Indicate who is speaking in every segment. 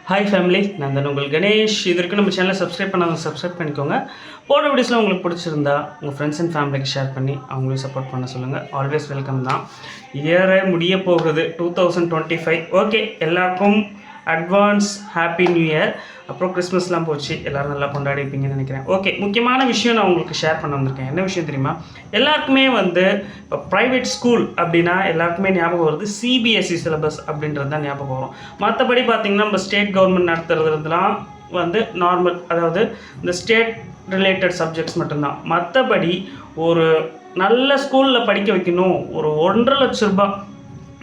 Speaker 1: Hi family, நான் தான் உங்கள் கணேஷ். இதற்கு நம்ம சேனலை சப்ஸ்கிரைப் பண்ணாமல் சப்ஸ்கிரைப் பண்ணிக்கோங்க. போன வீடியோஸில் உங்களுக்கு பிடிச்சிருந்தா உங்கள் ஃப்ரெண்ட்ஸ் அண்ட் ஃபேமிலிக்கு ஷேர் பண்ணி அவங்களையும் சப்போர்ட் பண்ண சொல்லுங்கள். ஆல்வேஸ் வெல்கம் தான். இயரை முடிய போகுது 2025. ஓகே, எல்லாருக்கும் அட்வான்ஸ் ஹாப்பி நியூ இயர். அப்புறம் கிறிஸ்மஸ்லாம் போச்சு, எல்லோரும் நல்லா கொண்டாடிப்பீங்கன்னு நினைக்கிறேன். ஓகே, முக்கியமான விஷயம் நான் உங்களுக்கு ஷேர் பண்ண வந்திருக்கேன். என்ன விஷயம் தெரியுமா? எல்லாருக்குமே இப்போ ப்ரைவேட் ஸ்கூல் அப்படின்னா எல்லாருக்குமே ஞாபகம் வருது சிபிஎஸ்சி சிலபஸ் அப்படின்றது தான் ஞாபகம் வரும். மற்றபடி பார்த்திங்கன்னா நம்ம ஸ்டேட் கவர்மெண்ட் நடத்துறதுலாம் நார்மல், அதாவது இந்த ஸ்டேட் ரிலேட்டட் சப்ஜெக்ட்ஸ் மட்டும்தான். மற்றபடி ஒரு நல்ல ஸ்கூலில் படிக்க வைக்கணும், ஒரு 1.5 லட்ச ரூபாய்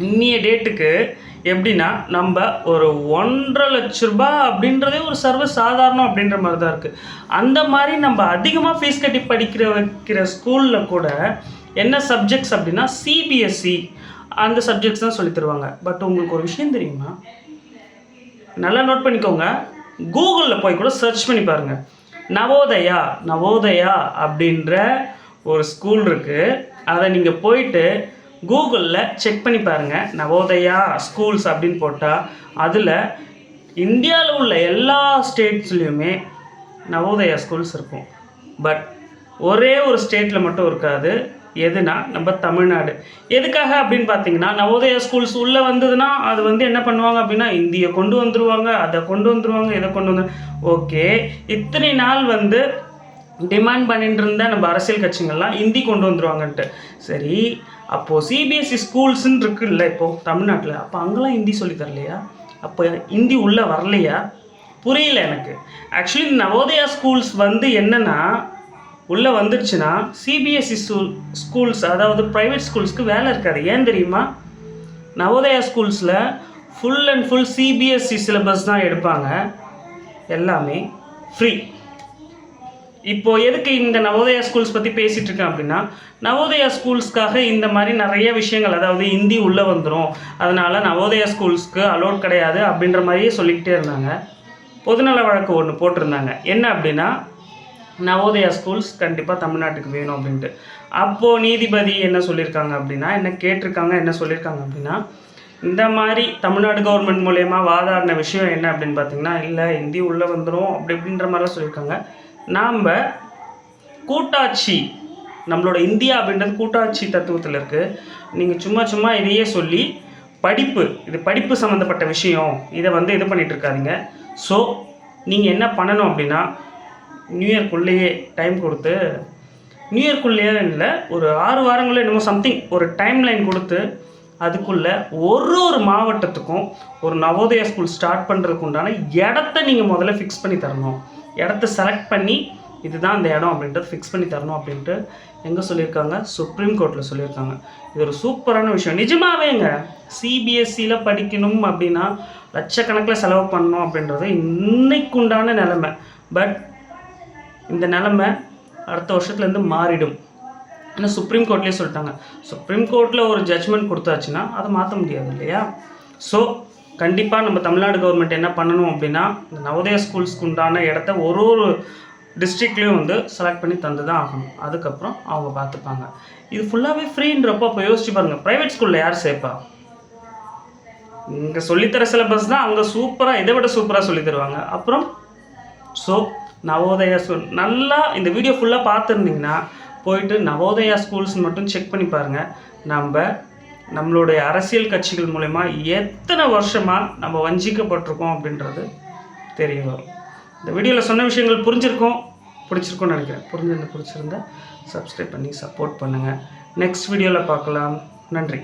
Speaker 1: இன்னிய டேட்டுக்கு எப்படின்னா நம்ம ஒரு 1.5 லட்ச ரூபாய் அப்படின்றதே ஒரு சர்வ சாதாரணம் அப்படின்ற மாதிரி தான் இருக்குது. அந்த மாதிரி நம்ம அதிகமாக ஃபீஸ் கட்டி வைக்கிற ஸ்கூலில் கூட என்ன சப்ஜெக்ட்ஸ் அப்படின்னா சிபிஎஸ்சி அந்த சப்ஜெக்ட்ஸ் தான் சொல்லி தருவாங்க. பட் உங்களுக்கு ஒரு விஷயம் தெரியுமா? நல்லா நோட் பண்ணிக்கோங்க, கூகுளில் போய் கூட சர்ச் பண்ணி பாருங்கள். நவோதயா அப்படின்ற ஒரு ஸ்கூல் இருக்குது. அதை நீங்கள் போயிட்டு கூகுளில் செக் பண்ணி பாருங்கள். நவோதயா ஸ்கூல்ஸ் அப்படின்னு போட்டால் அதில் இந்தியாவில் உள்ள எல்லா ஸ்டேட்ஸ்லேயுமே நவோதயா ஸ்கூல்ஸ் இருக்கும். பட் ஒரே ஒரு ஸ்டேட்டில் மட்டும் இருக்காது. எதுனா நம்ம தமிழ்நாடு. எதுக்காக அப்படின்னு பார்த்தீங்கன்னா, நவோதயா ஸ்கூல்ஸ் உள்ளே வந்ததுன்னா அது என்ன பண்ணுவாங்க அப்படின்னா, இந்தியை கொண்டு வந்துடுவாங்க, அதை கொண்டு வந்துடுவாங்க, இதை கொண்டு வந்து ஓகே. இத்தனை நாள் டிமாண்ட் பண்ணிட்டு இருந்த நம்ம அரசியல் கட்சிகள்லாம் ஹிந்தி கொண்டு வந்துடுவாங்கன்ட்டு. சரி, அப்போது சிபிஎஸ்சி ஸ்கூல்ஸுன்னு இருக்குல்ல இப்போது தமிழ்நாட்டில், அப்போ அங்கெல்லாம் ஹிந்தி சொல்லி தரலையா? அப்போ ஹிந்தி உள்ளே வரலையா? புரியல எனக்கு. ஆக்சுவலி நவோதயா ஸ்கூல்ஸ் என்னென்னா உள்ளே வந்துடுச்சுன்னா சிபிஎஸ்சி ஸ்கூல்ஸ், அதாவது ப்ரைவேட் ஸ்கூல்ஸ்க்கு வேலை இருக்காது. ஏன் தெரியுமா? நவோதயா ஸ்கூல்ஸில் full and full CBSE syllabus தான் எடுப்பாங்க, எல்லாமே ஃப்ரீ. இப்போது எதுக்கு இந்த நவோதயா ஸ்கூல்ஸ் பற்றி பேசிகிட்டு இருக்கேன் அப்படின்னா, நவோதயா ஸ்கூல்ஸ்க்காக இந்த மாதிரி நிறைய விஷயங்கள், அதாவது ஹிந்தி உள்ளே வந்துடும், அதனால் நவோதயா ஸ்கூல்ஸ்க்கு அலோட் கிடையாது அப்படின்ற மாதிரியே சொல்லிக்கிட்டே இருந்தாங்க. பொதுநல வழக்கு ஒன்று போட்டிருந்தாங்க. என்ன அப்படின்னா, நவோதயா ஸ்கூல்ஸ் கண்டிப்பாக தமிழ்நாட்டுக்கு வேணும் அப்படின்ட்டு. அப்போது நீதிபதி என்ன சொல்லியிருக்காங்க அப்படின்னா, என்ன சொல்லியிருக்காங்க அப்படின்னா, இந்த மாதிரி தமிழ்நாடு கவர்மெண்ட் மூலயமா வாதாடின விஷயம் என்ன அப்படின்னு பார்த்தீங்கன்னா, இல்லை ஹிந்தி உள்ளே வந்துடும் அப்படி இப்படின்ற மாதிரிலாம் சொல்லியிருக்காங்க. நாம் கூட்டாட்சி, நம்மளோட இந்தியா அப்படின்றது கூட்டாட்சி தத்துவத்தில் இருக்குது. நீங்கள் சும்மா இதையே சொல்லி இது படிப்பு சம்மந்தப்பட்ட விஷயம், இதை இது பண்ணிகிட்டு இருக்காதிங்க. ஸோ நீங்கள் என்ன பண்ணணும் அப்படின்னா, நியூ இயர்க்குள்ளேயே டைம் கொடுத்து, நியூ இயர்க்குள்ளேயே இல்லை, ஒரு 6 வாரங்களோ என்னமோ சம்திங் ஒரு டைம் லைன் கொடுத்து, அதுக்குள்ளே ஒரு மாவட்டத்துக்கும் ஒரு நவோதயா ஸ்கூல் ஸ்டார்ட் பண்ணுறதுக்கு உண்டான இடத்த நீங்கள் முதல்ல ஃபிக்ஸ் பண்ணி தரணும். இடத்த செலக்ட் பண்ணி இதுதான் அந்த இடம் அப்படின்றது ஃபிக்ஸ் பண்ணி தரணும் அப்படின்ட்டு எங்கே சொல்லியிருக்காங்க? சுப்ரீம் கோர்ட்டில் சொல்லியிருக்காங்க. இது ஒரு சூப்பரான விஷயம். நிஜமாவேங்க சிபிஎஸ்சியில் படிக்கணும் அப்படின்னா லட்சக்கணக்கில் செலவு பண்ணணும் அப்படின்றது இன்னைக்கு உண்டான நிலைமை. பட் இந்த நிலைமை அடுத்த வருஷத்துலேருந்து மாறிடும். ஏன்னா சுப்ரீம் கோர்ட்லேயே சொல்லிட்டாங்க. சுப்ரீம் கோர்ட்டில் ஒரு ஜட்ஜ்மெண்ட் கொடுத்தாச்சுன்னா அதை மாற்ற முடியாது இல்லையா? ஸோ கண்டிப்பாக நம்ம தமிழ்நாடு கவர்மெண்ட் என்ன பண்ணணும் அப்படின்னா, இந்த நவோதயா ஸ்கூல்ஸ்க்கு உண்டான இடத்த ஒரு டிஸ்ட்ரிக்ட்லேயும் செலக்ட் பண்ணி தந்து தான் ஆகணும். அதுக்கப்புறம் அவங்க பார்த்துப்பாங்க. இது ஃபுல்லாகவே ஃப்ரீன்றப்போ அப்போ யோசிச்சு பாருங்கள், ப்ரைவேட் ஸ்கூலில் யார் சேர்ப்பா? இங்கே சொல்லித்தர சிலபஸ் தான் அங்கே சூப்பராக, இதை விட சூப்பராக சொல்லி தருவாங்க. அப்புறம் ஸோ நவோதயா ஸ்கூல் நல்லா இந்த வீடியோ ஃபுல்லாக பார்த்துருந்தீங்கன்னா போயிட்டு நவோதயா ஸ்கூல்ஸ் மட்டும் செக் பண்ணி பாருங்கள். நம்மளுடைய அரசியல் கட்சிகள் மூலமா எத்தனை வருஷமாக நம்ம வஞ்சிக்கப்பட்டிருக்கோம் அப்படின்றது தெரிய வரும். இந்த வீடியோவில் சொன்ன விஷயங்கள் பிடிச்சிருக்கும்னு நினைக்கிறேன். பிடிச்சிருந்தா சப்ஸ்கிரைப் பண்ணி சப்போர்ட் பண்ணுங்கள். நெக்ஸ்ட் வீடியோவில் பார்க்கலாம். நன்றி.